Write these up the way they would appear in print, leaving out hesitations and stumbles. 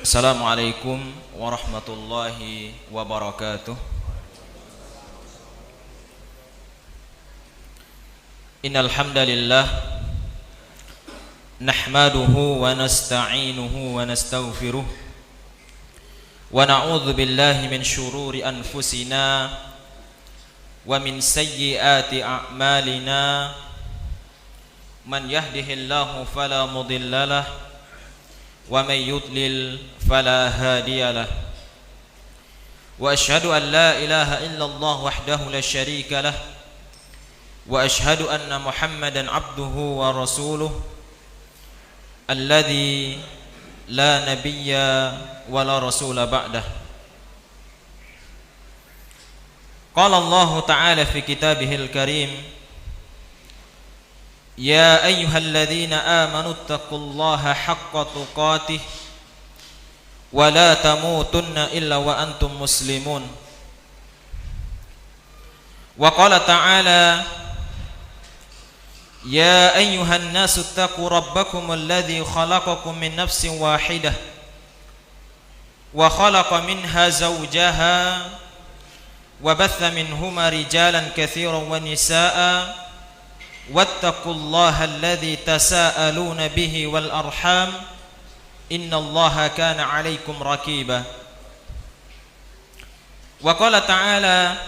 Assalamualaikum warahmatullahi wabarakatuh. Innal hamdalillah nahmaduhu wa nasta'inuhu wa nastaghfiruh wa na'udzu billahi min shururi anfusina wa min sayyiati a'malina. Man yahdihillahu fala mudhillalah wa may yudlil fala hadiyalah. Wa asyhadu an la ilaha illallah wahdahu la syarika lah wa asyhadu anna Muhammadan abduhu wa rasuluh alladzi la nabiyya wa la rasula ba'dah. Qala Allah ta'ala fi kitabihil karim: Ya ayyuhalladzina amanu taqullaha haqqa tuqatih wa la tamutunna illa wa antum muslimun. Wa qala ta'ala: Ya ayyuhan nasu taqu rabbakum alladzi khalaqakum min nafsin wahidah wa khalaqa minha zawjaha wa batha minhuma rijalan katsiran wa nisaa'a wattaqullaha alladzi tasaaluna bihi wal arham innallaha kana 'alaikum raqiba. Wa qala ta'ala: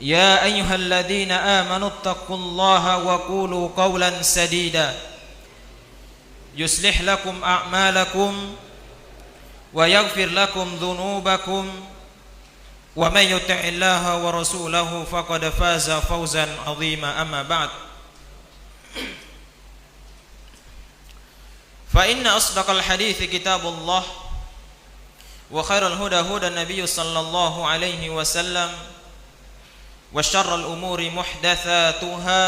Ya ayyuhalladzina amanu taqullaha wa qulu qawlan sadida yuslih lakum a'malakum wa yaghfir lakum dhunubakum wa may yuti'illaha wa rasulahu faqad faza fawzan 'azima. Amma ba'd. Fa inna asdaqal hadithi kitabullah wa khairal huda huda nabiy sallallahu alaihi wasallam wa syarrul umuri muhdatsatuha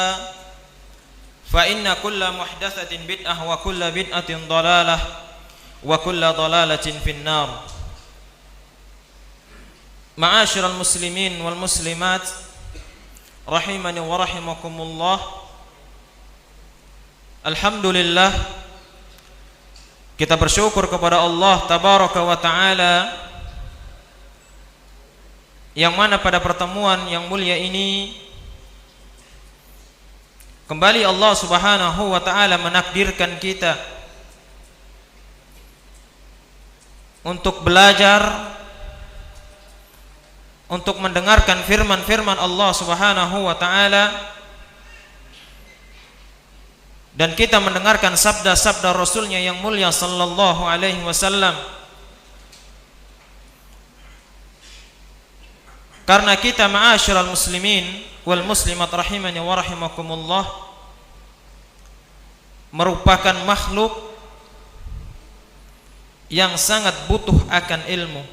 fa inna kulla muhdatsatin bid'ah wa kulla bid'atin dhalalah wa kulla dhalalatin finnar. Ma'asyiral muslimin wal muslimat rahimani wa rahimakumullah. Alhamdulillah, kita bersyukur kepada Allah tabaraka wa taala yang mana pada pertemuan yang mulia ini kembali Allah subhanahu wa taala menakdirkan kita untuk belajar, untuk mendengarkan firman-firman Allah subhanahu wa ta'ala, dan kita mendengarkan sabda-sabda Rasulnya yang mulia sallallahu alaihi wasallam. Karena kita ma'asyiral muslimin wal muslimat rahimani wa rahimakumullah merupakan makhluk yang sangat butuh akan ilmu.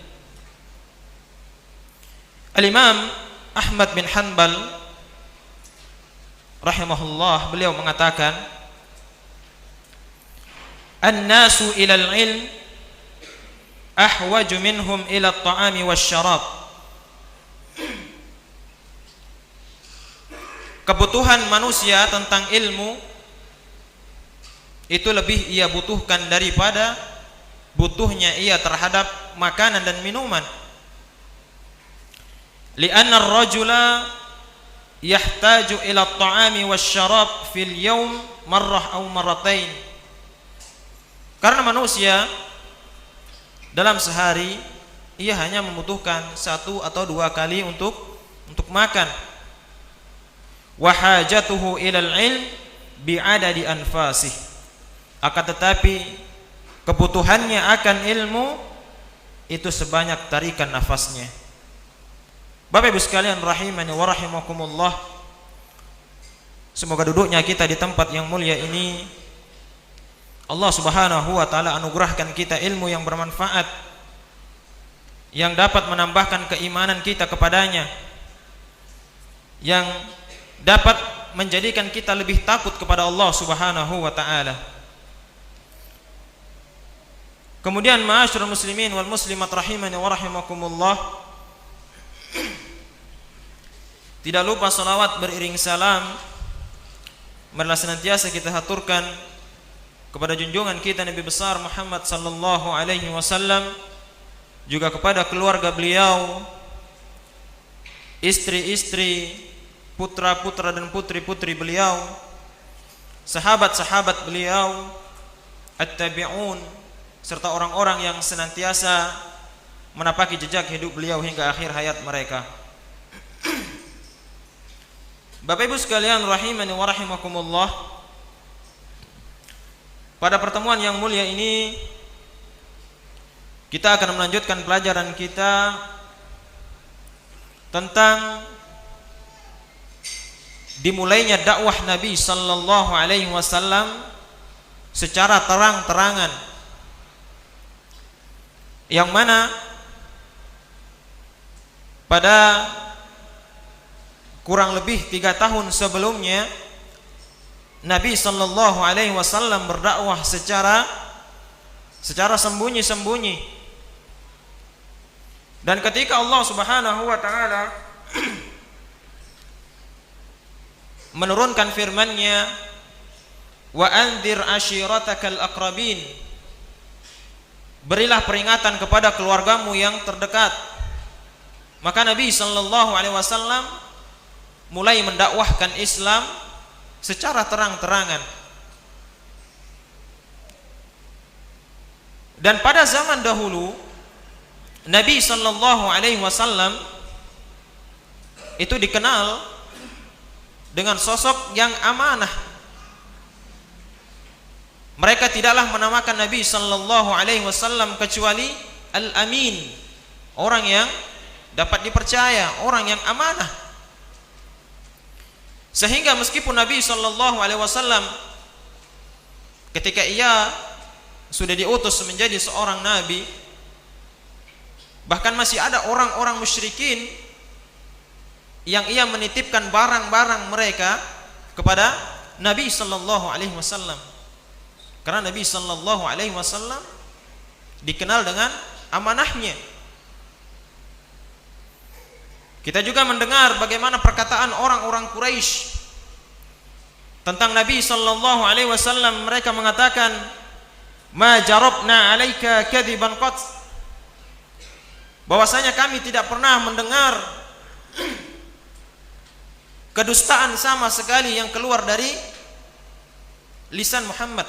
Al-Imam Ahmad bin Hanbal rahimahullah, beliau mengatakan, An-nasu ilal ilm ahwaju minhum ila at-ta'ami wasyarab. Kebutuhan manusia tentang ilmu itu lebih ia butuhkan daripada butuhnya ia terhadap makanan dan minuman. Li'anna ar-rajula yahtaju ila at-ta'ami wasyarab fil yawm marrah aw marratain. Karena manusia dalam sehari ia hanya membutuhkan satu atau dua kali untuk makan. Wa hajatuhu ila al-ilm bi'adadi anfasih. Akan tetapi kebutuhannya akan ilmu itu sebanyak tarikan nafasnya. Bapak Ibu sekalian rahimani wa rahimakumullah, semoga duduknya kita di tempat yang mulia ini Allah subhanahu wa ta'ala anugerahkan kita ilmu yang bermanfaat, yang dapat menambahkan keimanan kita kepadanya, yang dapat menjadikan kita lebih takut kepada Allah subhanahu wa ta'ala. Kemudian ma'asyiral muslimin wal muslimat rahimani wa rahimakumullah, tidak lupa salawat beriring salam marilah senantiasa kita haturkan kepada junjungan kita Nabi besar Muhammad sallallahu alaihi wasallam, juga kepada keluarga beliau, istri-istri, putra-putra dan putri-putri beliau, sahabat-sahabat beliau, at-tabi'un, serta orang-orang yang senantiasa menapaki jejak hidup beliau hingga akhir hayat mereka. Bapak Ibu sekalian rahimani wa rahimakumullah, pada pertemuan yang mulia ini kita akan melanjutkan pelajaran kita tentang dimulainya dakwah Nabi sallallahu alaihi wasallam secara terang-terangan, yang mana pada kurang lebih 3 tahun sebelumnya Nabi sallallahu alaihi wasallam berdakwah secara sembunyi-sembunyi. Dan ketika Allah Subhanahu wa taala menurunkan firman-Nya, wa anzir ashiratakal aqrabin, berilah peringatan kepada keluargamu yang terdekat, maka Nabi sallallahu alaihi wasallam mulai mendakwahkan Islam secara terang-terangan. Dan pada zaman dahulu Nabi sallallahu alaihi wasallam itu dikenal dengan sosok yang amanah. Mereka tidaklah menamakan Nabi sallallahu alaihi wasallam kecuali al-amin, orang yang dapat dipercaya, orang yang amanah. Sehingga meskipun Nabi sallallahu alaihi wasallam ketika ia sudah diutus menjadi seorang nabi, bahkan masih ada orang-orang musyrikin yang ia menitipkan barang-barang mereka kepada Nabi sallallahu alaihi wasallam. Karena Nabi sallallahu alaihi wasallam dikenal dengan amanahnya. Kita juga mendengar bagaimana perkataan orang-orang Quraisy tentang Nabi sallallahu alaihi wasallam. Mereka mengatakan, "Ma jarabna 'alaika kadziban qat." Bahwasanya kami tidak pernah mendengar kedustaan sama sekali yang keluar dari lisan Muhammad.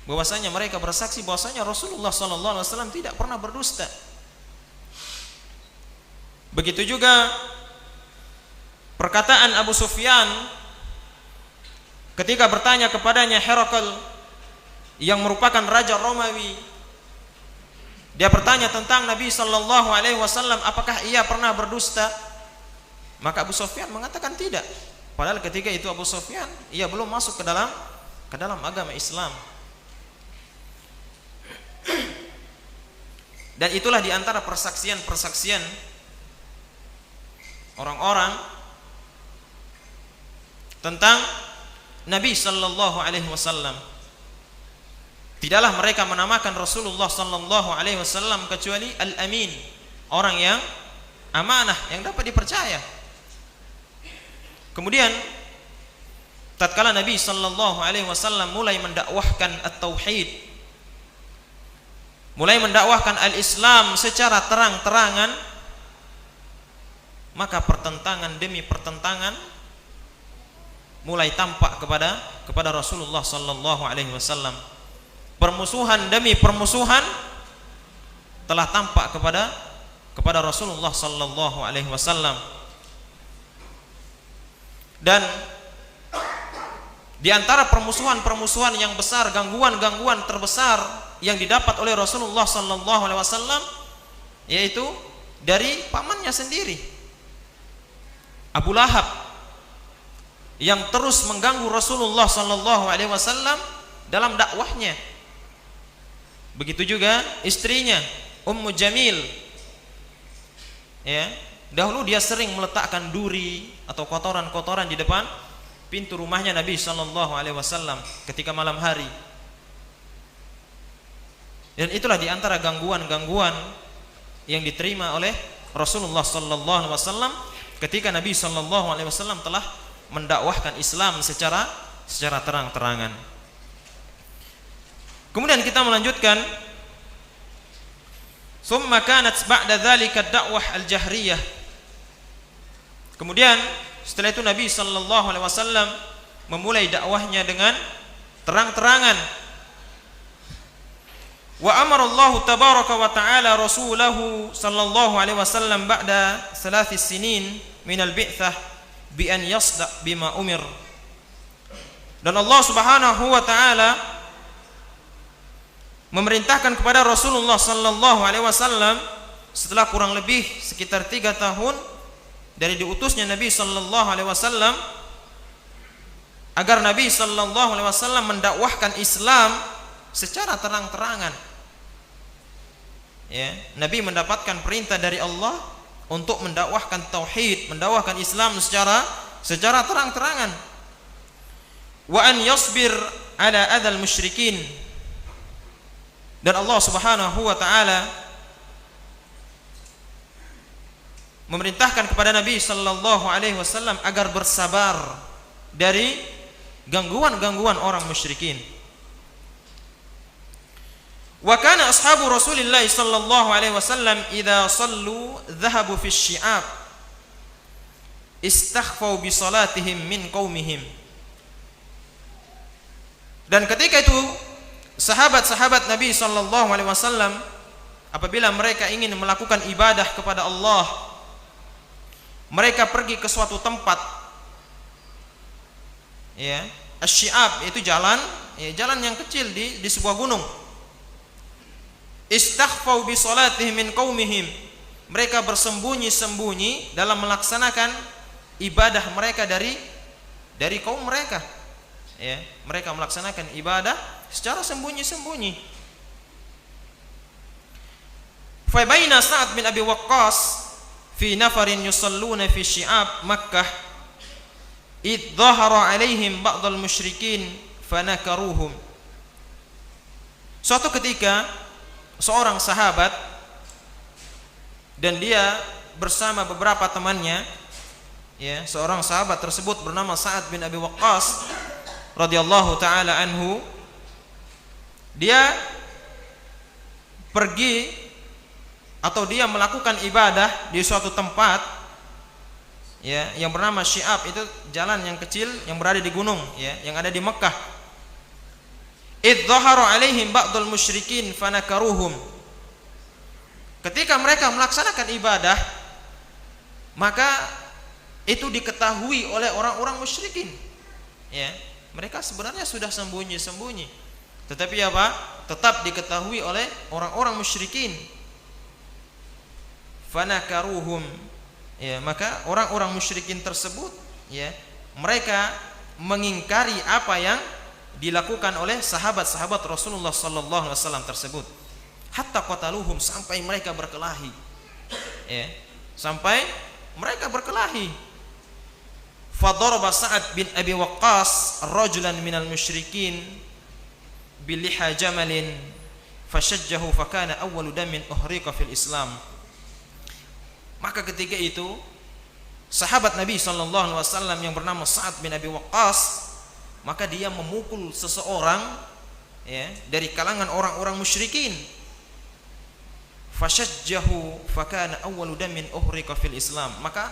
Bahwasanya mereka bersaksi bahwasanya Rasulullah sallallahu alaihi wasallam tidak pernah berdusta. Begitu juga perkataan Abu Sufyan ketika bertanya kepadanya Herakl yang merupakan raja Romawi. Dia bertanya tentang Nabi sallallahu alaihi wasallam, apakah ia pernah berdusta? Maka Abu Sufyan mengatakan tidak. Padahal ketika itu Abu Sufyan ia belum masuk ke dalam agama Islam. Dan itulah di antara persaksian-persaksian orang-orang tentang Nabi sallallahu alaihi wasallam. Tidaklah mereka menamakan Rasulullah sallallahu alaihi wasallam kecuali al-amin, orang yang amanah, yang dapat dipercaya. Kemudian tatkala Nabi sallallahu alaihi wasallam mulai mendakwahkan at-tauhid, mulai mendakwahkan al-Islam secara terang-terangan, maka pertentangan demi pertentangan mulai tampak kepada Rasulullah sallallahu alaihi wasallam. Permusuhan demi permusuhan telah tampak kepada Rasulullah sallallahu alaihi wasallam. Dan di antara permusuhan-permusuhan yang besar, gangguan-gangguan terbesar yang didapat oleh Rasulullah sallallahu alaihi wasallam yaitu dari pamannya sendiri, Abu Lahab, yang terus mengganggu Rasulullah sallallahu alaihi wasallam dalam dakwahnya. Begitu juga istrinya Ummu Jamil. Ya, dahulu dia sering meletakkan duri atau kotoran-kotoran di depan pintu rumahnya Nabi sallallahu alaihi wasallam ketika malam hari. Dan itulah di antara gangguan-gangguan yang diterima oleh Rasulullah sallallahu alaihi wasallam ketika Nabi sallallahu alaihi wasallam telah mendakwahkan Islam secara terang-terangan. Kemudian kita melanjutkan, thumma kanat ba'da dzalika ad-da'wah al-jahriyah. Kemudian setelah itu Nabi sallallahu alaihi wasallam memulai dakwahnya dengan terang-terangan. Wa amara Allah tabaraka wa ta'ala rasulahu sallallahu alaihi wasallam ba'da 3 sinin min al-bi'tsah bi an yasda' bima umir. Dan Allah Subhanahu wa taala memerintahkan kepada Rasulullah sallallahu alaihi wasallam setelah kurang lebih sekitar 3 tahun dari diutusnya Nabi sallallahu alaihi wasallam, agar Nabi sallallahu alaihi wasallam mendakwahkan Islam secara terang-terangan. Ya, Nabi mendapatkan perintah dari Allah untuk mendakwahkan tauhid, mendakwahkan Islam secara terang-terangan. Wa an yasbir ala adzal musyrikin. Dan Allah Subhanahu wa taala memerintahkan kepada Nabi sallallahu alaihi wasallam agar bersabar dari gangguan-gangguan orang musyrikin. Wa kana ashabu Rasulillah sallallahu alaihi wasallam idza sallu dhahabu fi syi'ab istakhfau bi salatihim min qaumihim. Dan ketika itu sahabat-sahabat Nabi sallallahu alaihi wasallam apabila mereka ingin melakukan ibadah kepada Allah, mereka pergi ke suatu tempat, ya, asy-syi'ab itu jalan, ya, jalan yang kecil di sebuah gunung. Istakhfau bi salatihim min qaumihim. Mereka bersembunyi-sembunyi dalam melaksanakan ibadah mereka dari kaum mereka. Ya, mereka melaksanakan ibadah secara sembunyi-sembunyi. Fa baina Sa'ad bin Abi Waqqas fi nafarin yusalluna fi syi'ab Makkah id dhahara alaihim ba'dal musyrikin fanakaruhum. Suatu ketika seorang sahabat dan dia bersama beberapa temannya, ya, seorang sahabat tersebut bernama Sa'ad bin Abi Waqqas radhiyallahu taala anhu, dia pergi atau dia melakukan ibadah di suatu tempat, ya, yang bernama Syi'ab, itu jalan yang kecil yang berada di gunung, ya, yang ada di Mekah. Idh dhahara alaihim ba'dul musyrikin fanakaruhum. Ketika mereka melaksanakan ibadah, maka itu diketahui oleh orang-orang musyrikin, ya. Mereka sebenarnya sudah sembunyi-sembunyi, tetapi apa? Tetap diketahui oleh orang-orang musyrikin. Fanakaruhum, ya, maka orang-orang musyrikin tersebut, ya, mereka mengingkari apa yang dilakukan oleh sahabat-sahabat Rasulullah sallallahu alaihi wasallam tersebut. Hatta qataluhum, sampai mereka berkelahi, ya, sampai mereka berkelahi. Fadaraba Sa'ad bin Abi Waqqas rajulan minal musyrikin biliha jamalin fashajjahu fakana awwalu damin uhriqa fil Islam. Maka ketika itu sahabat Nabi sallallahu alaihi wasallam yang bernama Sa'ad bin Abi Waqqas, maka dia memukul seseorang, ya, dari kalangan orang-orang musyrikin. Fashajjahu fakana awwalu damin uhriqa fil Islam. Maka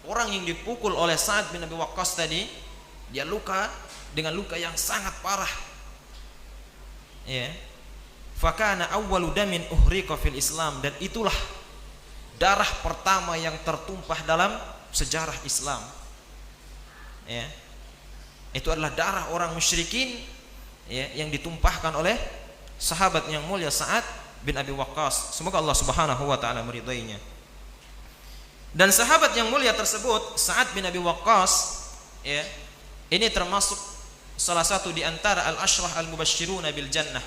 orang yang dipukul oleh Sa'ad bin Abi Waqqas tadi, dia luka dengan luka yang sangat parah, ya. Fakana awwalu damin uhriqa fil Islam, dan itulah darah pertama yang tertumpah dalam sejarah Islam, ya. Itu adalah darah orang musyrikin, ya, yang ditumpahkan oleh sahabat yang mulia Sa'ad bin Abi Waqqas. Semoga Allah Subhanahu wa taala meridainya. Dan sahabat yang mulia tersebut, Sa'ad bin Abi Waqqas, ya, ini termasuk salah satu di antara al-asyrah al-mubasysyiruna bil jannah.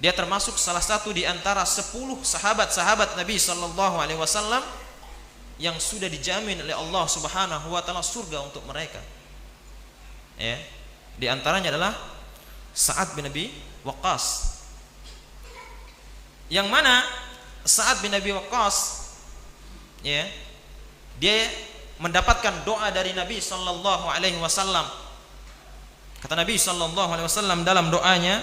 Dia termasuk salah satu di antara 10 sahabat-sahabat Nabi sallallahu alaihi wasallam yang sudah dijamin oleh Allah Subhanahu wa taala surga untuk mereka. Ya, di antaranya adalah Sa'ad bin Abi Waqqas. Yang mana Sa'ad bin Abi Waqqas, ya, dia mendapatkan doa dari Nabi sallallahu alaihi wasallam. Kata Nabi sallallahu alaihi wasallam dalam doanya,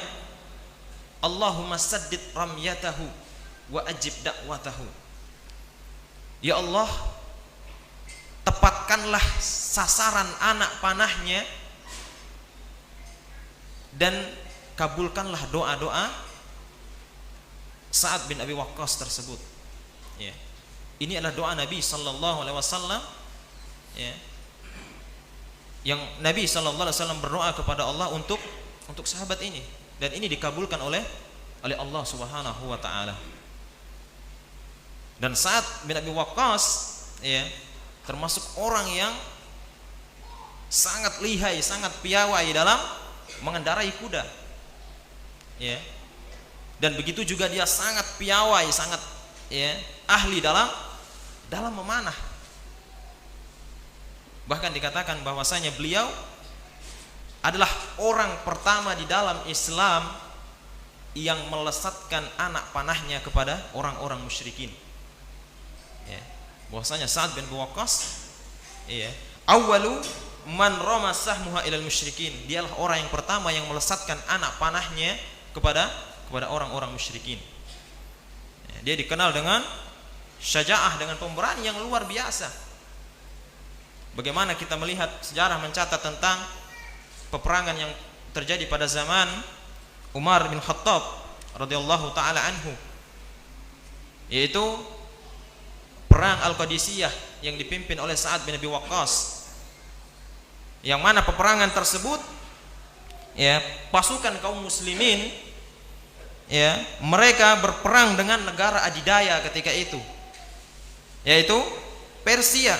Allahumma saddid ramyatahu wa ajib da'watahu. Ya Allah, tepatkanlah sasaran anak panahnya dan kabulkanlah doa-doa Sa'ad bin Abi Waqqas tersebut. Ya. Ini adalah doa Nabi sallallahu alaihi wasallam, ya. Yang Nabi sallallahu alaihi wasallam berdoa kepada Allah untuk sahabat ini, dan ini dikabulkan oleh Allah Subhanahu wa taala. Dan Sa'ad bin Abi Waqqas, ya, termasuk orang yang sangat lihai, sangat piawai dalam mengendarai kuda. Ya. Dan begitu juga dia sangat piawai, sangat, ya, ahli dalam memanah. Bahkan dikatakan bahwasanya beliau adalah orang pertama di dalam Islam yang melesatkan anak panahnya kepada orang-orang musyrikin. Ya. Bahwasanya Sa'ad bin Waqqas, ya, awwalu man rama sahmuha ilal musyrikin. Dialah orang yang pertama yang melesatkan anak panahnya kepada orang-orang musyrikin. Ya, dia dikenal dengan syaja'ah, dengan pemberani yang luar biasa. Bagaimana kita melihat sejarah mencatat tentang peperangan yang terjadi pada zaman Umar bin Khattab radhiyallahu taala anhu, yaitu perang Al-Qadisiyah yang dipimpin oleh Sa'ad bin Abi Waqqas, yang mana peperangan tersebut, ya, pasukan kaum muslimin, ya, mereka berperang dengan negara adidaya ketika itu, yaitu Persia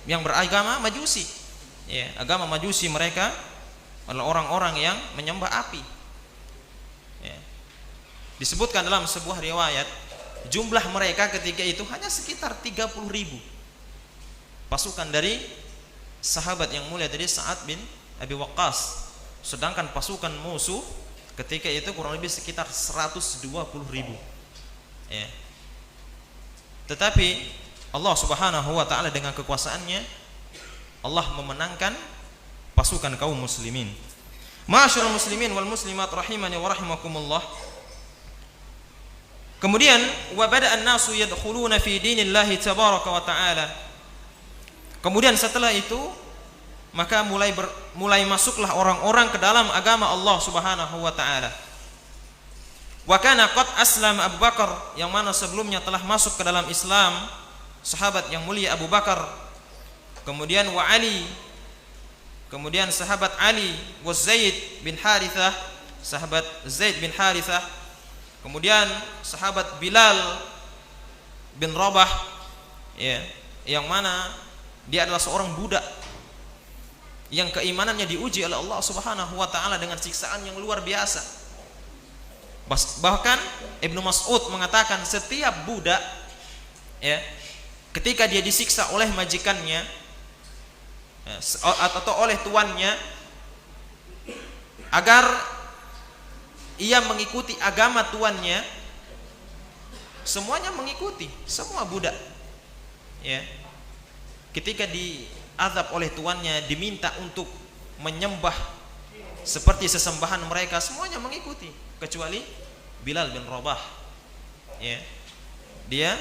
yang beragama Majusi. Ya, agama Majusi mereka adalah orang-orang yang menyembah api. Ya. Disebutkan dalam sebuah riwayat, jumlah mereka ketika itu hanya sekitar 30.000 pasukan dari sahabat yang mulia dari Sa'ad bin Abi Waqqas. Sedangkan pasukan musuh ketika itu kurang lebih sekitar 120.000. Ya. Tetapi Allah Subhanahu wa taala dengan kekuasaannya, Allah memenangkan pasukan kaum muslimin. Ma'asyiral muslimin wal muslimat rahimani wa rahimakumullah. Kemudian wa bada'an nasu yadkhuluna fi dinillahi tabaraka wa ta'ala. Kemudian setelah itu maka mulai masuklah orang-orang ke dalam agama Allah Subhanahu wa taala. Wa kana qad aslama Abu Bakar, yang mana sebelumnya telah masuk ke dalam Islam sahabat yang mulia Abu Bakar, kemudian wa Ali, kemudian sahabat Ali, wa Zaid bin Harithah, sahabat Zaid bin Harithah, kemudian sahabat Bilal bin Rabah, ya, yang mana dia adalah seorang budak yang keimanannya diuji oleh Allah Subhanahu wa taala dengan siksaan yang luar biasa. Bahkan Ibnu Mas'ud mengatakan setiap budak, ya, ketika dia disiksa oleh majikannya, ya, atau oleh tuannya, agar ia mengikuti agama tuannya, semuanya mengikuti, semua budak, ya, ketika diazab oleh tuannya, diminta untuk menyembah seperti sesembahan mereka, semuanya mengikuti kecuali Bilal bin Rabah, ya, dia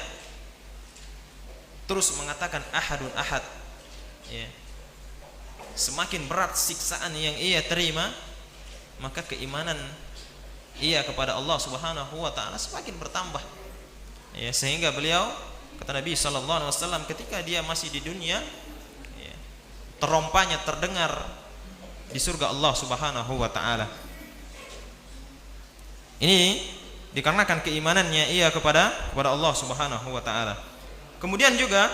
terus mengatakan ahadun ahad, ya. Semakin berat siksaan yang ia terima, maka keimanan ia kepada Allah Subhanahu wa taala semakin bertambah, ya, sehingga beliau, kata Nabi sallallahu alaihi wasallam, ketika dia masih di dunia, ya, terompanya terdengar di surga Allah Subhanahu wa taala. Ini dikarenakan keimanannya ia kepada Allah Subhanahu wa taala. Kemudian juga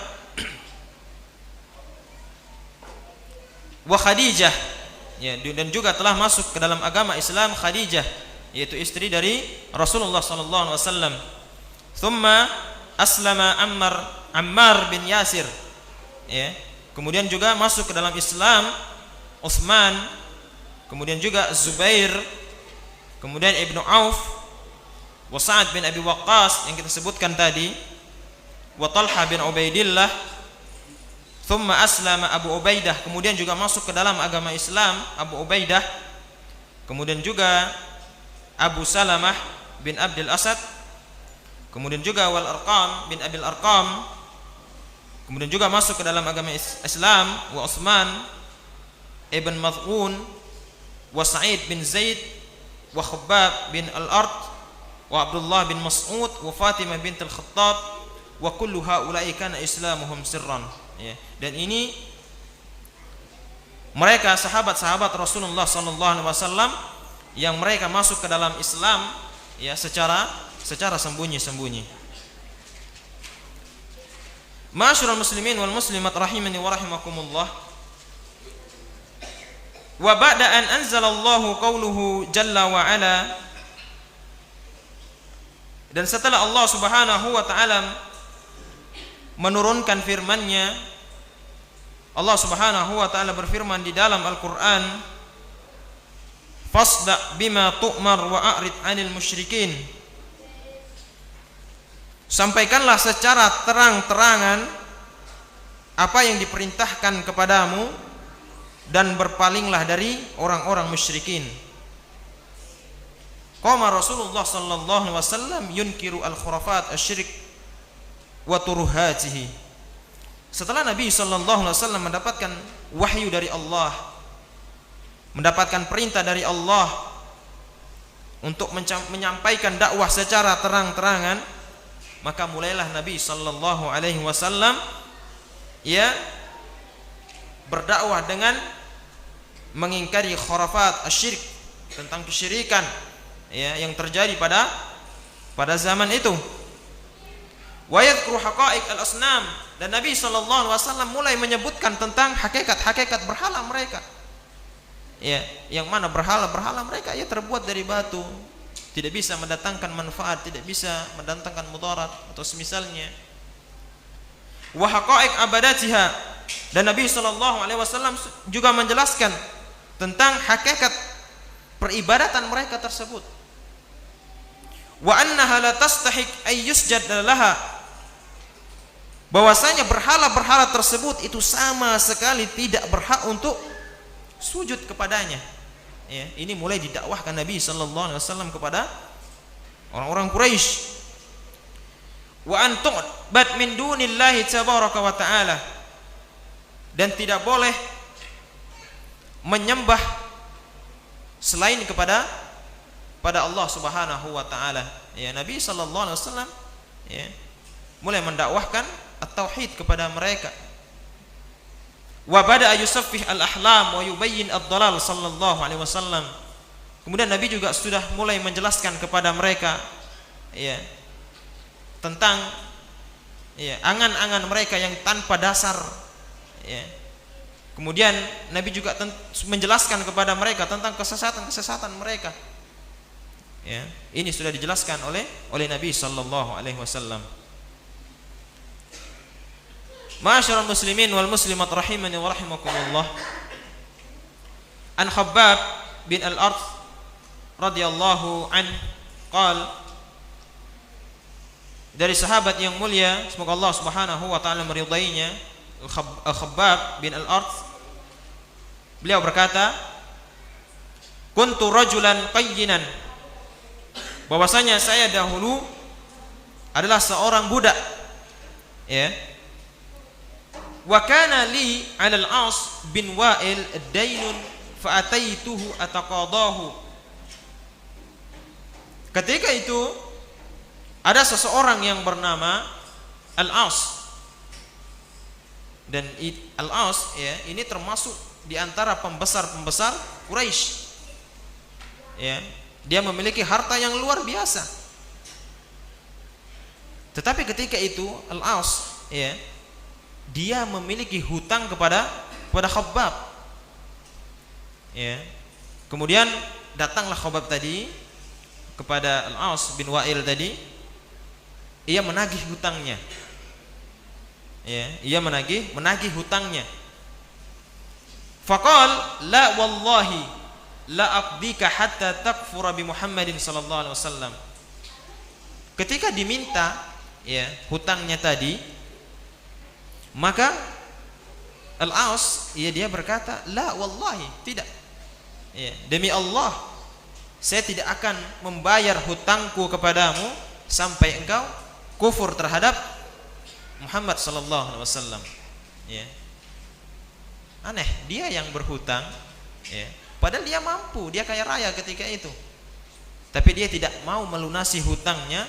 wa Khadijah, ya, dan juga telah masuk ke dalam agama Islam Khadijah, yaitu istri dari Rasulullah sallallahu alaihi wasallam. Thumma aslama Ammar bin Yasir, ya. Kemudian juga masuk ke dalam Islam Utsman, kemudian juga Zubair, kemudian Ibnu Auf, wa Sa'ad bin Abi Waqqas yang kita sebutkan tadi, wa Talha bin Ubaidillah. Thumma aslama Abu Ubaidah, kemudian juga masuk ke dalam agama Islam Abu Ubaidah, kemudian juga Abu Salamah bin Abdul Asad, kemudian juga wal Arqam bin Abil Arqam, kemudian juga masuk ke dalam agama Islam wa Utsman ibn Maz'un wa Sa'id bin Zaid wa Khabbab bin Al-Ard wa Abdullah bin Mas'ud wa Fatimah bint Al-Khattab wa kullu haula'i kana islamuhum sirran. Ya. Dan ini mereka sahabat-sahabat Rasulullah sallallahu alaihi wasallam yang mereka masuk ke dalam Islam ya secara sembunyi-sembunyi. Ma'asyiral muslimin wal muslimat rahimani wa rahimakumullah. Wa ba'da an anzalallahu qawluhu jalla wa ala, dan setelah Allah Subhanahu wa taala menurunkan firman-Nya, Allah Subhanahu wa taala berfirman di dalam Al-Qur'an, fasda bima tu'mar wa a'rid 'anil musyrikin. Sampaikanlah secara terang-terangan apa yang diperintahkan kepadamu dan berpalinglah dari orang-orang musyrikin. Qama Rasulullah sallallahu alaihi wasallam yunkiru al-khurafat asy-syirik wa turuhatihi. Setelah Nabi sallallahu alaihi wasallam mendapatkan wahyu dari Allah, mendapatkan perintah dari Allah untuk menyampaikan dakwah secara terang-terangan, maka mulailah Nabi sallallahu alaihi wasallam ya berdakwah dengan mengingkari khurafat asyirik, tentang kesyirikan ya yang terjadi pada zaman itu. Wa yadhkuru haqa'iq al-asnam, dan Nabi sallallahu alaihi wasallam mulai menyebutkan tentang hakikat-hakikat berhala mereka. Ya, yang mana berhala mereka ya terbuat dari batu, tidak bisa mendatangkan manfaat, tidak bisa mendatangkan mudarat atau semisalnya. Wa haqa'iq abadatiha, dan Nabi sallallahu alaihi wasallam juga menjelaskan tentang hakikat peribadatan mereka tersebut. Wa annaha la tastahiq ay yusjad laha, bahwasanya berhala-berhala tersebut itu sama sekali tidak berhak untuk sujud kepadanya. Ya, ini mulai didakwahkan Nabi sallallahu alaihi wasallam kepada orang-orang Quraisy. Wa an tu'bad min dunillahi tabaraka wa ta'ala, dan tidak boleh menyembah selain kepada Allah Subhanahu wa taala. Ya, Nabi sallallahu alaihi wasallam ya mulai mendakwahkan at-tauhid kepada mereka. Wa bada'a yusaffih al-ahlam wa yubayyin ad-dhalal sallallahu alaihi wasallam. Kemudian Nabi juga sudah mulai menjelaskan kepada mereka ya tentang ya angan-angan mereka yang tanpa dasar ya. Kemudian Nabi juga menjelaskan kepada mereka tentang kesesatan mereka. Ya, ini sudah dijelaskan oleh Nabi sallallahu alaihi wasallam. Ma'asyiral muslimin wal muslimat rahimani wa rahimakumullah. An Khabbab bin Al-Ard radhiyallahu an qala, dari sahabat yang mulia, semoga Allah Subhanahu wa taala meridainya, Khabbab bin Al-Ard, beliau berkata, kuntu rajulan qayyinan, bahwasanya saya dahulu adalah seorang budak ya. Wa kana li 'ala al-As bin Wa'il dainun fa ataituhu ataqadahu. Ketika itu ada seseorang yang bernama Al-As, dan Al-As ya ini termasuk di antara pembesar-pembesar Quraisy. Ya, dia memiliki harta yang luar biasa. Tetapi ketika itu Al-As ya dia memiliki hutang kepada Khabbab. Ya. Kemudian datanglah Khabbab tadi kepada Al-As bin Wa'il tadi, ia menagih hutangnya. Ya, ia menagih hutangnya. Faqal la wallahi la aqdika hatta takfura bi Muhammadin sallallahu alaihi wasallam. Ketika diminta ya hutangnya tadi, maka Al-As ya dia berkata, la wallahi, tidak ya, demi Allah saya tidak akan membayar hutangku kepadamu sampai engkau kufur terhadap Muhammad sallallahu alaihi wasallam. Ya. Aneh, dia yang berhutang, ya. Padahal dia mampu, dia kaya raya ketika itu. Tapi dia tidak mau melunasi hutangnya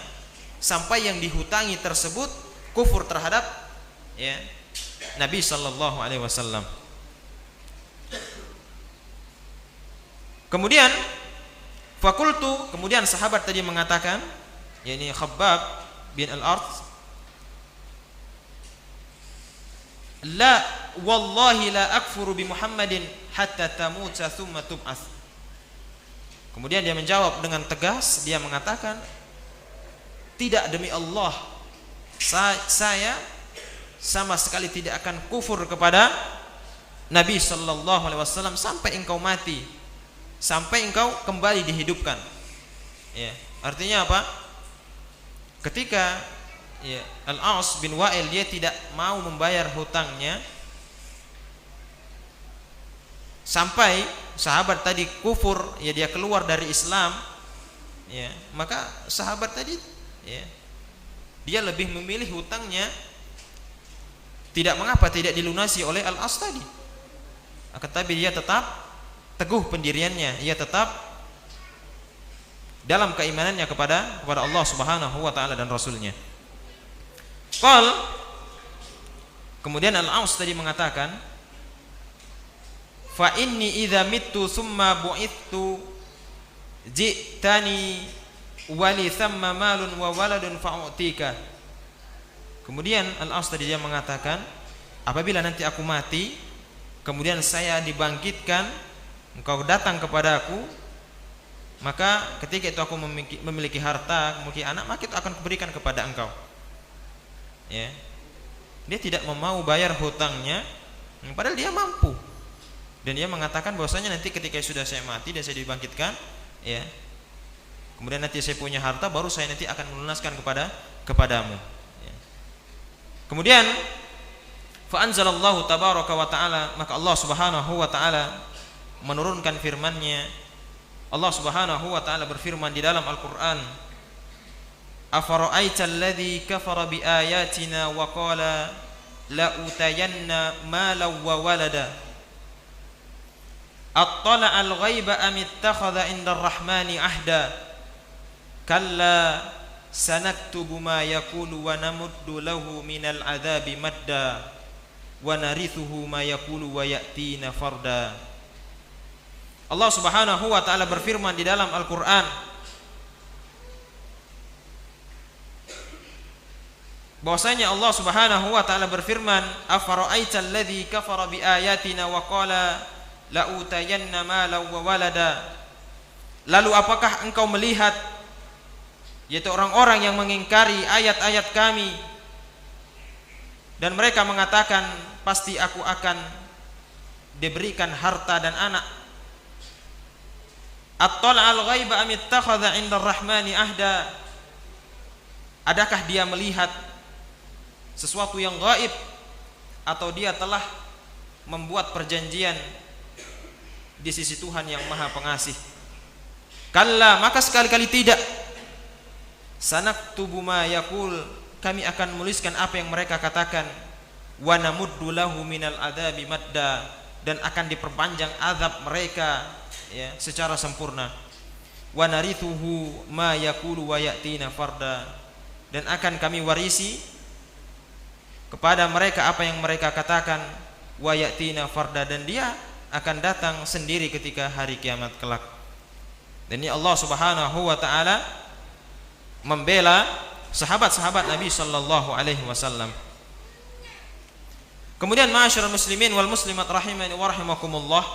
sampai yang dihutangi tersebut kufur terhadap, ya, Nabi sallallahu alaihi wasallam. Kemudian fakultu, kemudian sahabat tadi mengatakan, yakni Khabbab bin al-Arth, la wallahi la akfuru bi Muhammadin hatta tamuta thumma tub'ats. Kemudian dia menjawab dengan tegas, dia mengatakan, tidak, demi Allah, saya sama sekali tidak akan kufur kepada Nabi sallallahu alaihi wasallam sampai engkau mati, sampai engkau kembali dihidupkan. Ya, artinya apa? Ketika, ya, Al-As bin Wa'il dia tidak mau membayar hutangnya sampai sahabat tadi kufur, ya, dia keluar dari Islam, ya, maka sahabat tadi, ya, dia lebih memilih hutangnya tidak mengapa tidak dilunasi oleh Al-As tadi, akan tapi dia tetap teguh pendiriannya, ia tetap dalam keimanannya kepada Allah Subhanahu wa taala dan Rasulnya. Kemudian Al-Aus tadi mengatakan, fa inni idza mittu thumma bu'ittu ji'tani wa li thamma malun wa waladun fa'utika. Kemudian Al-Aus tadi dia mengatakan, apabila nanti aku mati, kemudian saya dibangkitkan, engkau datang kepadaku, maka ketika itu aku memiliki harta, memiliki anak, maka itu akan kuberikan kepada engkau. Ya. Dia tidak mau bayar hutangnya, padahal dia mampu. Dan dia mengatakan bahwasanya nanti ketika sudah saya mati dan saya dibangkitkan, ya, kemudian nanti saya punya harta, baru saya nanti akan melunaskan kepadamu. Ya. Kemudian fa anzalallahu tabaraka wa taala, maka Allah Subhanahu wa taala menurunkan firman-Nya. Allah Subhanahu wa taala berfirman di dalam Al-Qur'an, afara'aital ladzi kafara biayatina wa qala la utayanna malan wa walada attala al-ghaiba am ittakhadha indar rahmani ahda kalla sanaktubu ma yaqulu wa namuddu lahu minal adzabi madda wa narithuhu ma yaqulu wa ya'tina farda. Allah Subhanahu wa taala berfirman di dalam Al-Qur'an, bahwasanya Allah Subhanahu wa taala berfirman, afara'aital ladzi kafara biayatina wa qala la utayanna malan wa walada. Lalu apakah engkau melihat, yaitu orang-orang yang mengingkari ayat-ayat kami dan mereka mengatakan pasti aku akan diberikan harta dan anak. Attala al-ghaiba am ittakhadha 'inda ar-rahmani ahda. Adakah dia melihat sesuatu yang gaib atau dia telah membuat perjanjian di sisi Tuhan yang Maha Pengasih? Kalla, maka sekali-kali tidak. Sanaktubu ma yaqul, kami akan menuliskan apa yang mereka katakan. Wa namuddu lahu minal adzabi madda, dan akan diperpanjang azab mereka, ya, secara sempurna. Wa narithuhu ma yaqulu wa ya'tina farda, dan akan kami warisi kepada mereka apa yang mereka katakan. Wa ya'tina farda, dan dia akan datang sendiri ketika hari kiamat kelak. Dan ini Allah Subhanahu wa taala membela sahabat-sahabat Nabi sallallahu alaihi wasallam. Kemudian ma'asyiral muslimin wal muslimat rahimani wa rahimakumullah,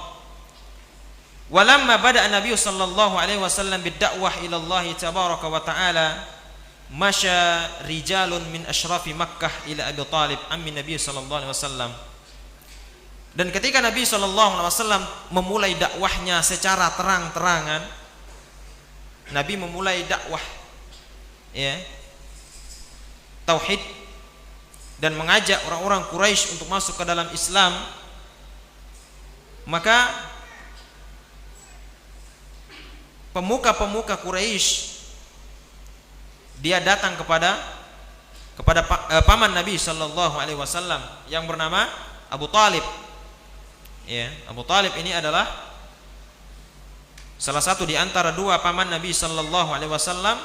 walamma bada'a Nabi sallallahu alaihi wasallam bid-da'wah ila Allah tabaraka wa ta'ala, masya rijalun min asyrafi Makkah ila Abi Thalib ammi Nabi sallallahu alaihi wasallam. Dan ketika Nabi sallallahu alaihi wasallam memulai dakwahnya secara terang-terangan, Nabi memulai dakwah, ya, tauhid, dan mengajak orang-orang Quraisy untuk masuk ke dalam Islam, maka pemuka-pemuka Quraisy dia datang kepada paman Nabi sallallahu alaihi wasallam yang bernama Abu Talib. Ya, Abu Talib ini adalah salah satu di antara dua paman Nabi sallallahu alaihi wasallam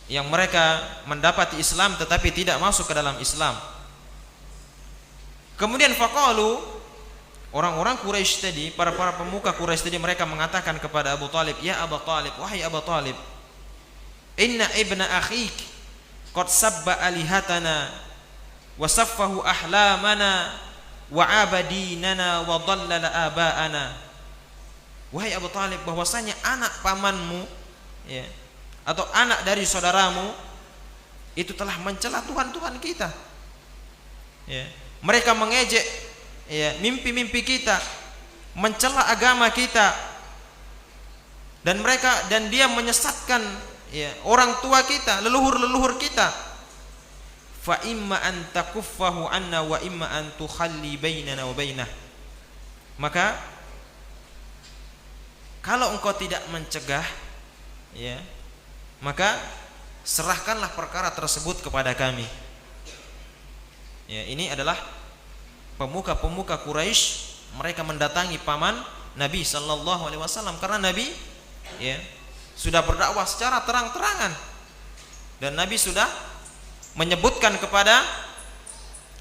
yang mereka mendapati Islam tetapi tidak masuk ke dalam Islam. Kemudian faqalu, orang-orang Quraisy tadi, para pemuka Quraisy tadi, mereka mengatakan kepada Abu Talib, "Ya Abu Talib, wahai Abu Talib, inna ibna akhik qad sabba alihatana wa saffahu ahlamana wa abadinana wa dhallala aba'ana." Wahai Abu Talib, bahwasanya anak pamanmu, ya, atau anak dari saudaramu itu telah mencela Tuhan-Tuhan kita. Ya, mereka mengejek, ya, mimpi-mimpi kita, mencela agama kita, dan dia menyesatkan, ya, orang tua kita, leluhur kita. Fa imma an takuffahu anna wa imma an tukhalli bainana wa bainah. Maka kalau engkau tidak mencegah, ya, maka serahkanlah perkara tersebut kepada kami. Ya, ini adalah pemuka-pemuka Quraisy, mereka mendatangi paman Nabi sallallahu alaihi wasallam karena Nabi, ya, sudah berdakwah secara terang-terangan dan Nabi sudah menyebutkan kepada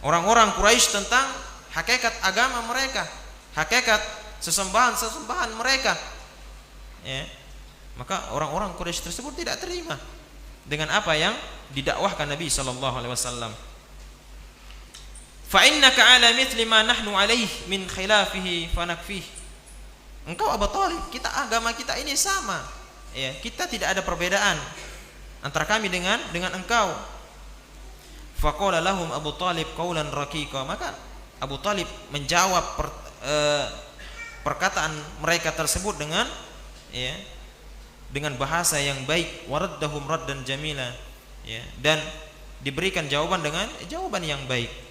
orang-orang Quraisy tentang hakikat agama mereka, hakikat sesembahan mereka. Ya, maka orang-orang Quraisy tersebut tidak terima dengan apa yang didakwahkan Nabi sallallahu alaihi wasallam. Fa innaka ala mithli ma nahnu alaihi min khilafihi fanakfih. Engkau Abu Talib, agama kita ini sama. Ya, kita tidak ada perbedaan antara kami dengan engkau. Faqala lahum Abu Talib qaulan raqiqa. Maka Abu Talib menjawab perkataan mereka tersebut dengan, ya, dengan bahasa yang baik, waraddahum raddan jamila, ya, dan diberikan jawaban dengan jawaban yang baik.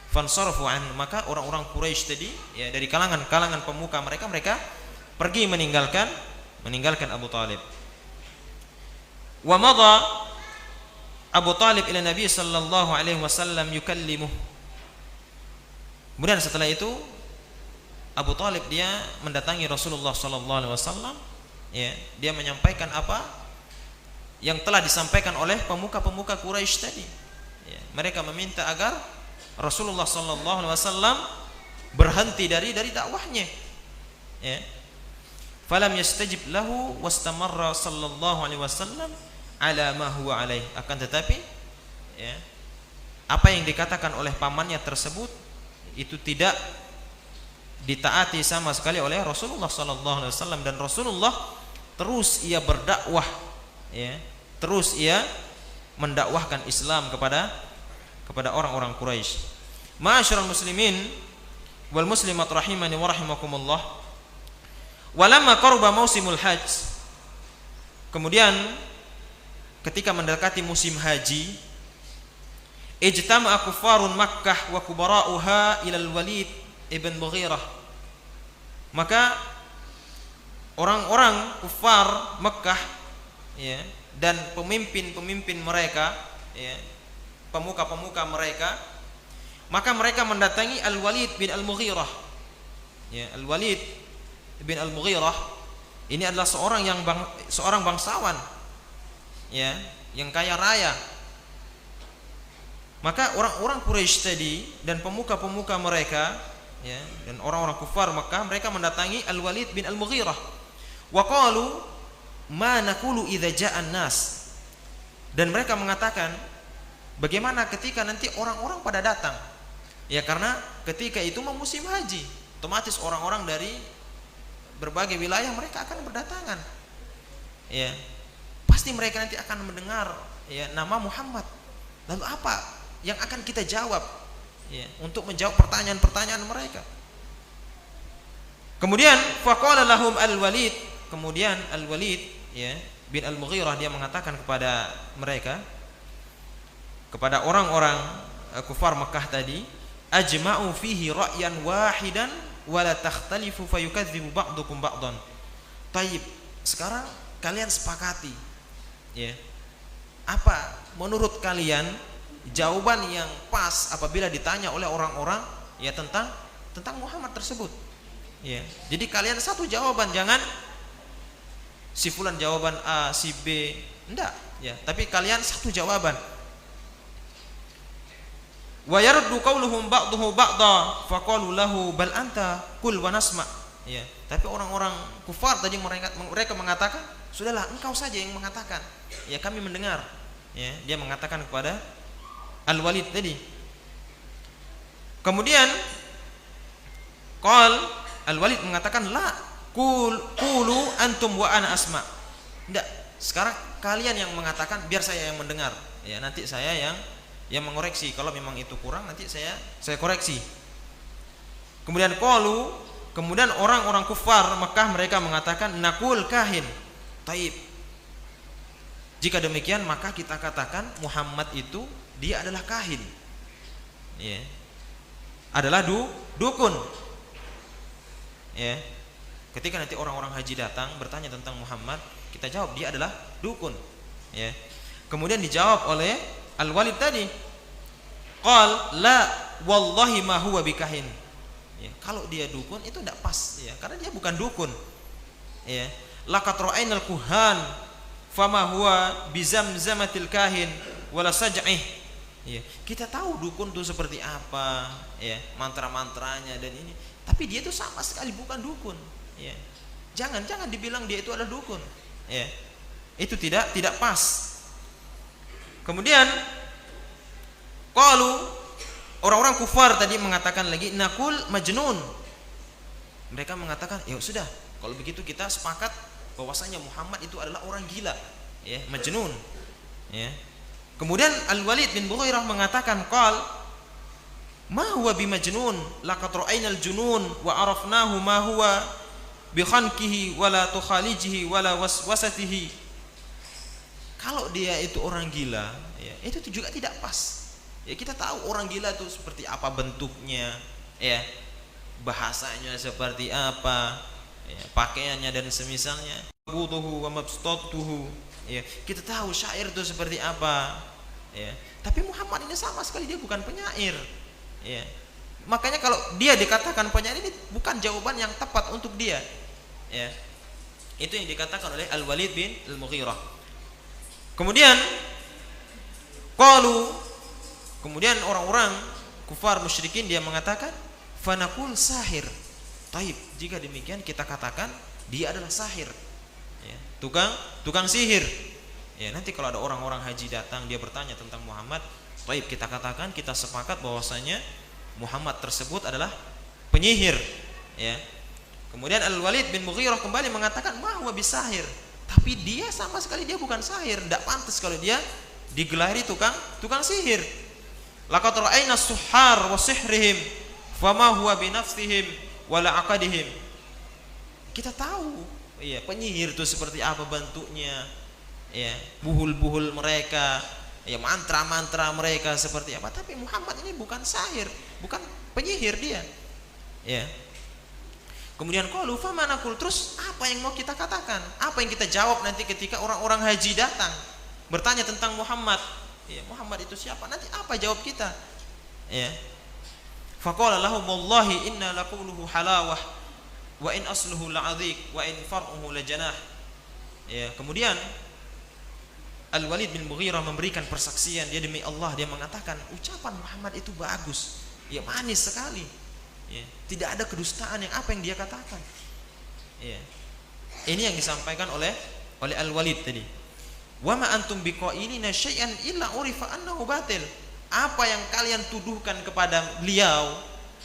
Fansarafu an, maka orang-orang Quraisy tadi, ya, dari kalangan pemuka mereka pergi meninggalkan Abu Talib. Wa madha Abu Talib ila Nabi sallallahu alaihi wasallam yukallimuh. Kemudian setelah itu Abu Talib dia mendatangi Rasulullah sallallahu alaihi wasallam, ya, dia menyampaikan apa yang telah disampaikan oleh pemuka-pemuka Quraisy tadi. Ya, mereka meminta agar Rasulullah sallallahu alaihi wasallam berhenti dari dakwahnya. Ya. Falam yastajib lahu wastamarra sallallahu alaihi wasallam ala ma huwa alaih. Akan tetapi, ya, apa yang dikatakan oleh pamannya tersebut itu tidak ditaati sama sekali oleh Rasulullah sallallahu alaihi wasallam, dan Rasulullah terus ia berdakwah, ya, terus ia mendakwahkan Islam kepada orang-orang Quraisy. Ma'asyiral muslimin wal muslimat rahimani wa rahimakumullah. Walamma qaruba mausimul hajj, kemudian ketika mendekati musim haji, ijtama'a kuffarun Makkah wa kubara'uha ila al-Walid ibn Mughirah. Maka orang-orang kufar Makkah, ya, dan pemimpin mereka, ya, pemuka-pemuka mereka, maka mereka mendatangi Al-Walid bin Al-Mughirah. Ya, Al-Walid bin Al-Mughirah ini adalah seorang bangsawan, ya, yang kaya raya. Maka orang-orang Quraisy tadi dan pemuka-pemuka mereka, ya, dan orang-orang kufar Makkah, mereka mendatangi Al-Walid bin Al-Mughirah. Wa qalu ma naqulu idza ja'an nas. Dan mereka mengatakan, bagaimana ketika nanti orang-orang pada datang? Ya, karena ketika itu musim haji, otomatis orang-orang dari berbagai wilayah mereka akan berdatangan. Ya, pasti mereka nanti akan mendengar, ya, nama Muhammad. Lalu apa yang akan kita jawab, ya, untuk menjawab pertanyaan-pertanyaan mereka? Kemudian faqala lahum Al-Walid, kemudian Al-Walid, ya, bin Al-Mughirah dia mengatakan kepada mereka, kepada orang-orang kufar Makkah tadi, ajma'u fihi ra'yan wahidan wa la takhtalifu fayukadzibu ba'dukum ba'dan. Taib, Sekarang kalian sepakati, ya, apa menurut kalian jawaban yang pas apabila ditanya oleh orang-orang ya tentang Muhammad tersebut, ya. Jadi kalian satu jawaban, jangan si fulan jawaban A, si B, enggak, ya, tapi kalian satu jawaban. Wa yaruddu qauluhum ba'dhuhu ba'dha faqalu lahu bal anta qul wa nasma, ya. Tapi orang-orang kufar tadi mereka mengatakan, sudahlah engkau saja yang mengatakan, ya kami mendengar, ya. Dia mengatakan kepada Al-Walid tadi. Kemudian Al-Walid mengatakan, la qulu antum wa ana asma. Enggak, sekarang kalian yang mengatakan, biar saya yang mendengar, ya, nanti saya yang mengoreksi. Kalau memang itu kurang, nanti saya koreksi. Kemudian kemudian orang-orang kufar Mekah mereka mengatakan, naqul kahin. Taib. Jika demikian maka kita katakan Muhammad itu dia adalah kahin, ya, adalah dukun, ya. Ketika nanti orang-orang haji datang bertanya tentang Muhammad, kita jawab dia adalah dukun, ya. Kemudian dijawab oleh Al-Walid tadi, qal la wallahi ma huwa bikahin, ya, kalau dia dukun itu tidak pas, ya, karena dia bukan dukun, ya. Laqad ra'ainal kuhan fama huwa bizamzamatil kahin wala saj'ih, ya. Kita tahu dukun itu seperti apa, ya, mantra-mantranya dan ini, tapi dia itu sama sekali bukan dukun, ya. Jangan dibilang dia itu adalah dukun, ya. Itu tidak pas. Kemudian orang-orang kufar tadi mengatakan lagi, naqul majnun. Mereka mengatakan, ya sudah, kalau begitu kita sepakat bahwasanya Muhammad itu adalah orang gila, ya, majnun, ya. Kemudian Al-Walid bin Mughirah mengatakan, qal ma huwa bimajnun laqad ra'ainal junun wa arafnahu ma huwa bi khanqihi wala tukhalijihi wala waswasatihi. Kalau dia itu orang gila, ya, itu juga tidak pas. Ya, kita tahu orang gila itu seperti apa bentuknya, ya, bahasanya seperti apa, ya, pakaiannya dan semisalnya. Butuhu wa mabstatuhu, ya, kita tahu syair itu seperti apa, ya. Tapi Muhammad ini sama sekali dia bukan penyair, ya. Makanya kalau dia dikatakan penyair, ini bukan jawaban yang tepat untuk dia, ya. Itu yang dikatakan oleh Al-Walid bin Al-Mughirah. Kemudian kemudian orang-orang kufar musyrikin dia mengatakan, fanaqul sahir. Taib, jika demikian kita katakan dia adalah sahir, ya, tukang sihir, ya. Nanti kalau ada orang-orang haji datang dia bertanya tentang Muhammad, taib, kita katakan kita sepakat bahwasanya Muhammad tersebut adalah penyihir, ya. Kemudian Al-Walid bin Mughirah kembali mengatakan, ma huwa bisahir. Tapi dia sama sekali dia bukan sahir, tidak pantas kalau dia digelari tukang sihir. Laqad ra'ayna as-suhar wa sihrihim fama huwa binafsihim wala aqadihim. Kita tahu, ya, penyihir itu seperti apa bentuknya, ya, buhul-buhul mereka, ya, mantra-mantra mereka seperti apa. Tapi Muhammad ini bukan sahir, bukan penyihir dia, ya. Kemudian qalu famanaqul, terus apa yang mau kita katakan? Apa yang kita jawab nanti ketika orang-orang haji datang bertanya tentang Muhammad? Ya, Muhammad itu siapa? Nanti apa jawab kita? Ya. Faqala lahum wallahi inna laquluhu halawah wa in asluhu la'adhiq wa in far'uhu lajanah. Ya, kemudian Al-Walid bin Mughirah memberikan persaksian, dia demi Allah dia mengatakan ucapan Muhammad itu bagus, ya, manis sekali. Ya, tidak ada kedustaan apa yang dia katakan. Ya. Ini yang disampaikan oleh Al-Walid tadi. Wa ma antum biqailina syai'an illa urifa annahu batil. Apa yang kalian tuduhkan kepada beliau,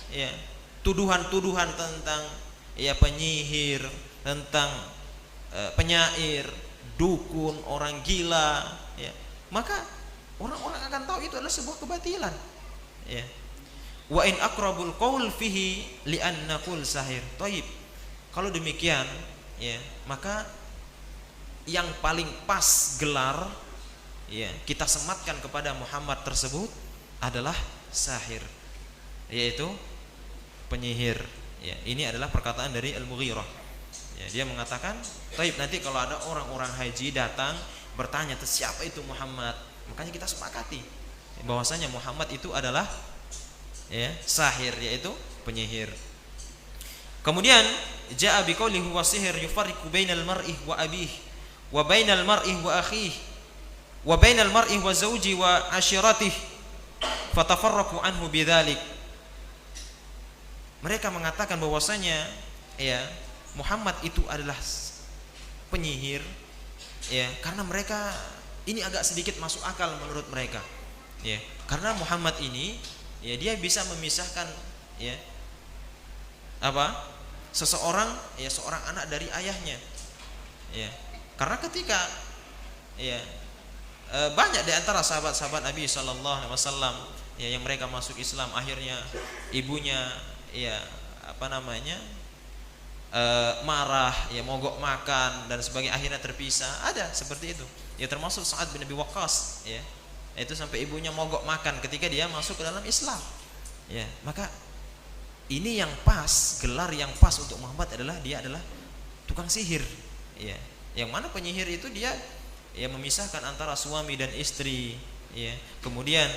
ya, tuduhan-tuduhan tentang, ya, penyihir, tentang penyair, dukun, orang gila, ya, maka orang-orang akan tahu itu adalah sebuah kebatilan, ya. Wa in aqrabul qaul fihi li an naqul sahir. Thaib. Kalau demikian, ya, maka yang paling pas gelar, ya, kita sematkan kepada Muhammad tersebut adalah sahir, yaitu penyihir, ya. Ini adalah perkataan dari Al-Mughirah, Ya, dia mengatakan, "Taib, nanti kalau ada orang-orang haji datang bertanya, siapa itu Muhammad?" Makanya kita sepakati bahwasanya Muhammad itu adalah ya sahir, yaitu penyihir. Kemudian jaa biqaulihi wa sihir yufarriqu bainal mar'i wa abihi wa bainal mar'i wa akhihi wa bainal mar'i wa zawji wa ashiratihi fatafarraqu anhu bidzalik. Mereka mengatakan bahwasanya ya Muhammad itu adalah penyihir ya, karena mereka ini agak sedikit masuk akal menurut mereka. Ya, karena Muhammad ini ya dia bisa memisahkan ya apa? Seseorang ya seorang anak dari ayahnya. Ya. Karena ketika ya banyak di antara sahabat-sahabat Nabi sallallahu alaihi wasallam ya yang mereka masuk Islam akhirnya ibunya ya apa namanya? Marah, ya mogok makan dan sebagainya, akhirnya terpisah. Ada seperti itu. Ya termasuk Sa'ad bin Abi Waqqas ya. Itu sampai ibunya mogok makan ketika dia masuk ke dalam Islam. Ya, maka ini yang pas, gelar yang pas untuk Muhammad adalah dia adalah tukang sihir. Ya. Yang mana penyihir itu dia ya memisahkan antara suami dan istri, ya. Kemudian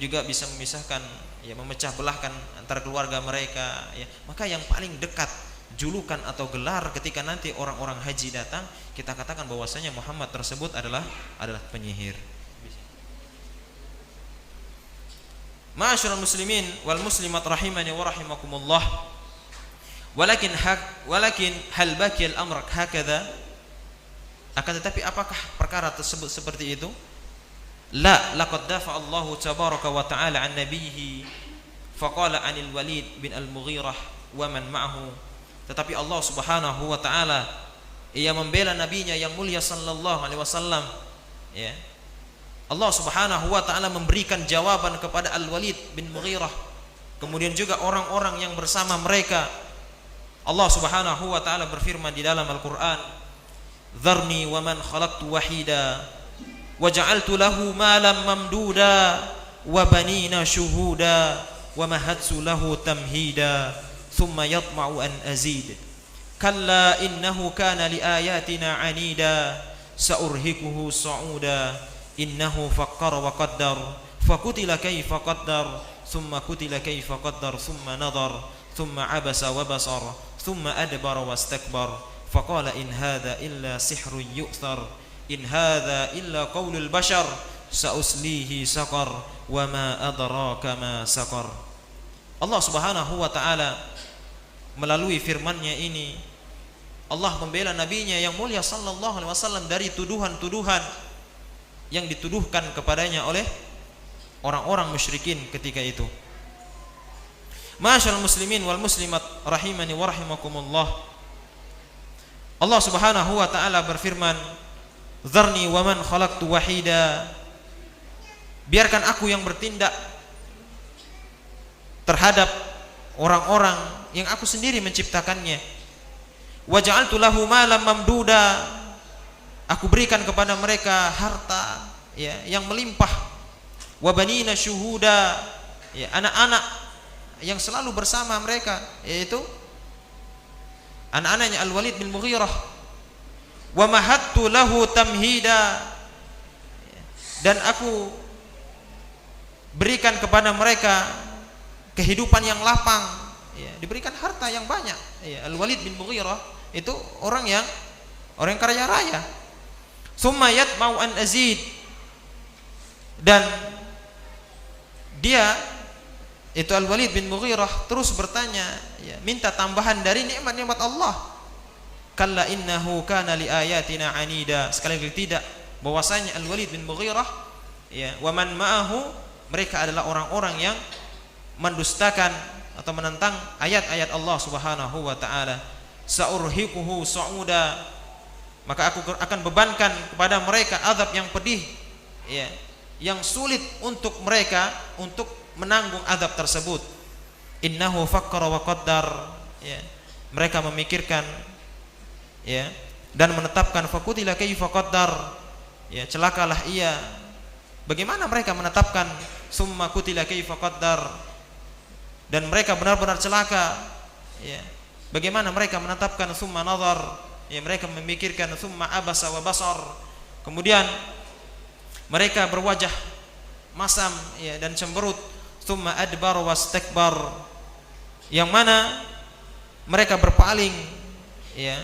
juga bisa memisahkan ya memecah belahkan antara keluarga mereka ya. Maka yang paling dekat julukan atau gelar ketika nanti orang-orang haji datang, kita katakan bahwasanya Muhammad tersebut adalah penyihir. Ma'asyiral muslimin wal muslimat rahimani wa rahimakumullah. Walakin hal baqi al-amr hakadha? Akan tetapi apakah perkara tersebut seperti itu? La, laqad dafa Allahu tabaraka wa ta'ala an nabiyhi faqala 'anil Walid bin al-Mughirah wa man ma'ahu. Tetapi Allah Subhanahu wa ta'ala ia membela nabinya yang mulia sallallahu alaihi wasallam ya. Allah Subhanahu wa ta'ala memberikan jawaban kepada Al-Walid bin Mughirah, kemudian juga orang-orang yang bersama mereka. Allah Subhanahu wa ta'ala berfirman di dalam Al-Qur'an, "Dzarni wa man khalaqtu wahida wa ja'altu lahu malan mamduda wa banina syuhuda wa mahatsu lahu tamhida thumma yatma'u an azid kalla innahu kana li ayatina 'anida sa'urhikuhu sa'uda innahu fakkara wa qaddar fakutila kaifa qaddar thumma kutila kaifa qaddar thumma nadhar thumma abasa wa basar thumma adbara wastakbar faqala in hadha illa sihrun yu'thar in hadha illa qaulul bashar sa'uslihi saqar wa ma adraka ma saqar." Allah Subhanahu wa ta'ala melalui firman-Nya ini Allah membela nabinya yang mulia sallallahu alaihi wasallam dari tuduhan-tuduhan yang dituduhkan kepadanya oleh orang-orang musyrikin ketika itu. Ma'asyiral muslimin wal muslimat rahimani wa rahimakumullah. Allah Subhanahu wa ta'ala berfirman, "Dzarni wa man khalaqtu wahida." Biarkan aku yang bertindak terhadap orang-orang yang aku sendiri menciptakannya. Wa ja'altu lahu malan mamduda. Aku berikan kepada mereka harta ya yang melimpah. Wa banina syuhuda, ya anak-anak yang selalu bersama mereka, yaitu anak-anaknya Al-Walid bin Mughirah. Wa mahattu lahu tamhida, dan aku berikan kepada mereka kehidupan yang lapang, ya, diberikan harta yang banyak. Ya, Al-Walid bin Mughirah itu orang yang kaya raya. Tsumma yatma'u an azid, dan dia itu Al-Walid bin Mughirah terus bertanya ya, minta tambahan dari nikmat-nikmat Allah. Kalla innahu kana li ayatina anida. Sekali lagi tidak, bahwasanya Al-Walid bin Mughirah ya wa man ma'ahu, mereka adalah orang-orang yang mendustakan atau menentang ayat-ayat Allah Subhanahu wa ta'ala. Sa'urhiquhu sa'uda, maka aku akan bebankan kepada mereka azab yang pedih ya, yang sulit untuk mereka untuk menanggung azab tersebut. Innahu fakkara wa qaddar, ya, mereka memikirkan ya dan menetapkan fakutila kaifa qaddar, ya celakalah ia. Bagaimana mereka menetapkan summa kutila kaifa qaddar, dan mereka benar-benar celaka ya Bagaimana mereka menetapkan summa nazar, ya mereka memikirkan summa abasa wa basar. Kemudian mereka berwajah masam, ya, dan cemberut, summa adbar wastakbar, yang mana mereka berpaling, ya,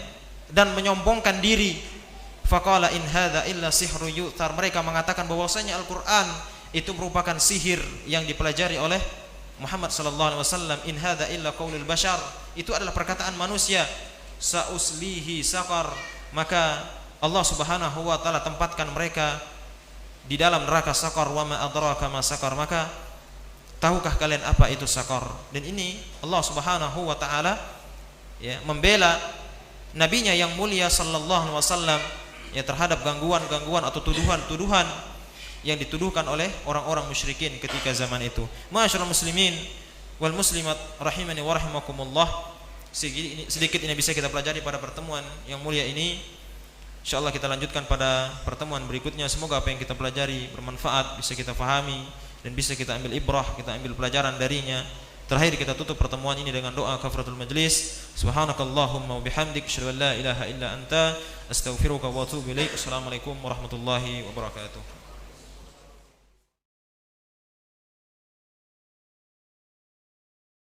dan menyombongkan diri. Faqala in hadza illa sihru yu'thar, mereka mengatakan bahwasanya Al-Qur'an itu merupakan sihir yang dipelajari oleh Muhammad sallallahu alaihi wasallam. In hadza illa qaulul bashar, itu adalah perkataan manusia. Sauslihi saqar, maka Allah Subhanahu wa taala tempatkan mereka di dalam neraka saqar. Wa ma adraka ma saqar, maka tahukah kalian apa itu saqar? Dan ini Allah Subhanahu wa taala, ya, membela nabinya yang mulia sallallahu alaihi wasallam, ya, terhadap gangguan-gangguan atau tuduhan-tuduhan yang dituduhkan oleh orang-orang musyrikin ketika zaman itu. Ma'asyiral muslimin wal muslimat rahimani wa rahimakumullah, sedikit ini bisa kita pelajari pada pertemuan yang mulia ini. Insyaallah kita lanjutkan pada pertemuan berikutnya. Semoga apa yang kita pelajari bermanfaat, bisa kita fahami dan bisa kita ambil ibrah, kita ambil pelajaran darinya. Terakhir kita tutup pertemuan ini dengan doa kafaratul majlis. Subhanakallahumma wa bihamdik, asyhadu an la ilaha illa anta, astaghfiruka wa atubu ilaik. Assalamualaikum warahmatullahi wabarakatuh.